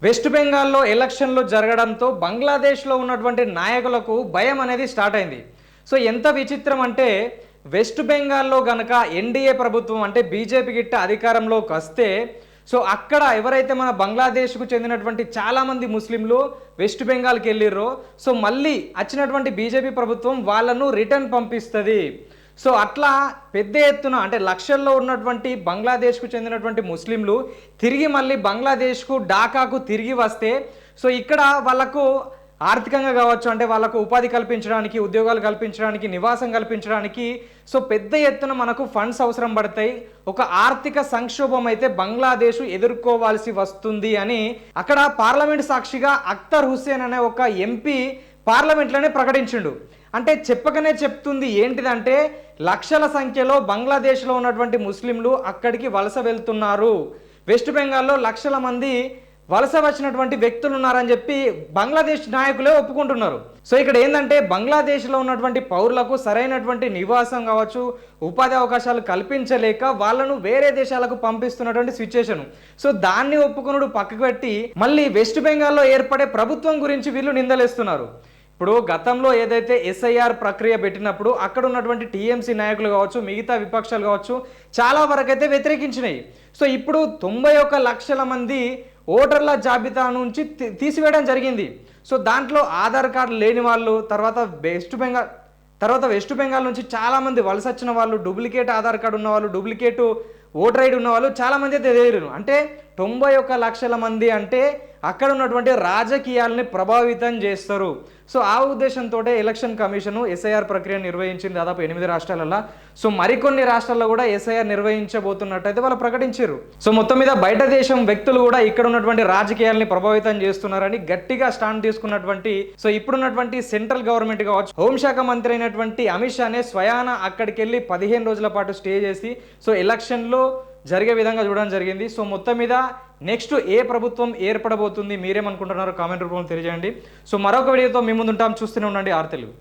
West బెంగాల్లో ఎలక్షన్లు జరగడంతో బంగ్లాదేశ్లో ఉన్నటువంటి నాయకులకు భయం అనేది స్టార్ట్ అయింది. సో ఎంత విచిత్రం అంటే వెస్ట్ బెంగాల్లో గనక ఎన్డీఏ ప్రభుత్వం అంటే బీజేపీ గిట్ట అధికారంలోకి వస్తే సో అక్కడ ఎవరైతే మన బంగ్లాదేశ్కు చెందినటువంటి చాలామంది ముస్లింలు వెస్ట్ బెంగాల్కి వెళ్ళిర్రో సో మళ్ళీ వచ్చినటువంటి బీజేపీ ప్రభుత్వం వాళ్ళను రిటర్న్ పంపిస్తుంది. సో అట్లా పెద్ద ఎత్తున అంటే లక్షల్లో ఉన్నటువంటి బంగ్లాదేశ్కు చెందినటువంటి ముస్లింలు తిరిగి మళ్ళీ బంగ్లాదేశ్కు ఢాకాకు తిరిగి వస్తే సో ఇక్కడ వాళ్ళకు ఆర్థికంగా కావచ్చు అంటే వాళ్ళకు ఉపాధి కల్పించడానికి, ఉద్యోగాలు కల్పించడానికి, నివాసం కల్పించడానికి సో పెద్ద ఎత్తున మనకు ఫండ్స్ అవసరం పడతాయి. ఒక ఆర్థిక సంక్షోభం అయితే బంగ్లాదేశ్ ఎదుర్కోవాల్సి వస్తుంది అని అక్కడ పార్లమెంట్ సాక్షిగా అఖ్తర్ హుస్సేన్ అనే ఒక ఎంపీ పార్లమెంట్లోనే ప్రకటించిండు. అంటే చెప్పకనే చెప్తుంది ఏంటిదంటే లక్షల సంఖ్యలో బంగ్లాదేశ్లో ఉన్నటువంటి ముస్లింలు అక్కడికి వలస వెళ్తున్నారు. వెస్ట్ బెంగాల్లో లక్షల మంది వలస వచ్చినటువంటి వ్యక్తులు ఉన్నారని చెప్పి బంగ్లాదేశ్ నాయకులే ఒప్పుకుంటున్నారు. సో ఇక్కడ ఏంటంటే బంగ్లాదేశ్లో ఉన్నటువంటి పౌరులకు సరైనటువంటి నివాసం కావచ్చు, ఉపాధి అవకాశాలు కల్పించలేక వాళ్ళను వేరే దేశాలకు పంపిస్తున్నటువంటి సిచ్యుయేషన్. సో దాన్ని ఒప్పుకునుడు పక్కకు పెట్టి మళ్ళీ వెస్ట్ బెంగాల్లో ఏర్పడే ప్రభుత్వం గురించి వీళ్ళు నిందలేస్తున్నారు. ఇప్పుడు గతంలో ఏదైతే ఎస్ఐఆర్ ప్రక్రియ పెట్టినప్పుడు అక్కడ ఉన్నటువంటి టీఎంసీ నాయకులు కావచ్చు, మిగతా విపక్షాలు కావచ్చు చాలా వరకు అయితే వ్యతిరేకించినాయి. సో ఇప్పుడు 91 లక్షల మంది ఓటర్ల జాబితా నుంచి తీసివేయడం జరిగింది. సో దాంట్లో ఆధార్ కార్డు లేని వాళ్ళు, తర్వాత వెస్ట్ బెంగాల్ నుంచి చాలామంది వలస వచ్చిన వాళ్ళు, డూప్లికేట్ ఆధార్ కార్డు ఉన్న వాళ్ళు, డూప్లికేట్ ఓటర్ ఐడి ఉన్న వాళ్ళు చాలామంది అయితే ఎదిగారు. అంటే 91 లక్షల మంది అంటే అక్కడ ఉన్నటువంటి రాజకీయాలని ప్రభావితం చేస్తారు. సో ఆ ఉద్దేశంతో ఎలక్షన్ కమిషన్ ఎస్ఐఆర్ ప్రక్రియ నిర్వహించింది దాదాపు 8 రాష్ట్రాలలో. సో మరికొన్ని రాష్ట్రాల్లో కూడా ఎస్ఐఆర్ నిర్వహించబోతున్నట్టయితే వాళ్ళు ప్రకటించారు. సో మొత్తం మీద బయట దేశం వ్యక్తులు కూడా ఇక్కడ ఉన్నటువంటి రాజకీయాలని ప్రభావితం చేస్తున్నారని గట్టిగా స్టాండ్ తీసుకున్నటువంటి సో ఇప్పుడున్నటువంటి సెంట్రల్ గవర్నమెంట్ కావచ్చు, హోంశాఖ మంత్రి అయినటువంటి అమిత్ షానే స్వయాన అక్కడికి వెళ్ళి 15 రోజుల పాటు స్టే చేసి సో ఎలక్షన్లో జరిగే విధంగా చూడడం జరిగింది. సో మొత్తం మీద నెక్స్ట్ ఏ ప్రభుత్వం ఏర్పడబోతుంది మీరేమనుకుంటున్నారో కామెంట్ రూపంలో తెలియజేయండి. సో మరొక వీడియోతో మీ ముందు ఉంటాం, చూస్తూనే ఉండండి ఆర్ తెలుగు.